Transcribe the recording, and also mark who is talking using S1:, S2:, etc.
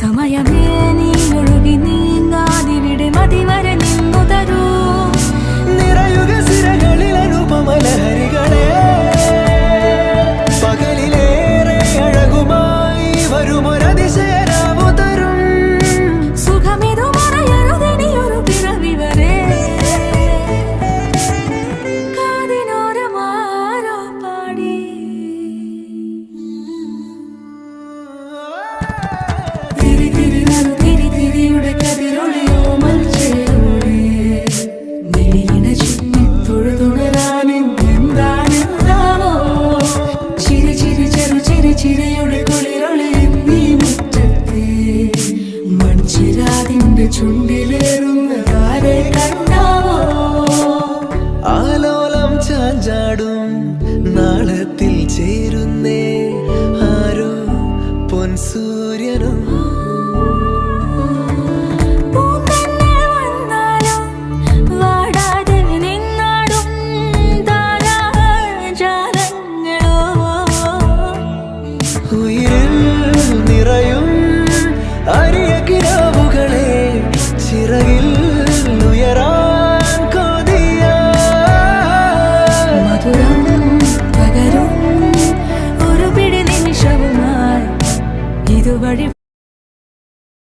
S1: സമയമേ നീ ഒഴുകി നീങ്ങാതിവിടെ മതിവരെ നിന്നു തരൂ
S2: നിറയുക സിരകളിൽ അനുപമലഹരികളെ പകലിലേറെ അഴകുമായി വരുമൊരതിശയരാവു തരും
S1: സുഖമിതു മറയരുതെനിയൊരു പിറവി വരെ കാതിനോരമാരോ പാടി തിരി തിരി നറു തിരി തിരിയുടെ കതിരൊളിയോ മൽച്ചേരോടെ മിഴിയിണ ചുറ്റി തൊഴുതുണരാനെന്താണെന്താവോ ചിരി ചിരി ചെറു ചിരി ചിരിയുടെ കുളിരൊളി നീ മുറ്റത്തെ മൺചിരാതിന്റെ ചുണ്ടിലേറുന്നതാരെ കണ്ടാവോ
S2: ആലോലം ചാഞ്ചാടും നാളത്തിൽ ചേരുന്നേ ആരോ പൊൻസൂര്യനും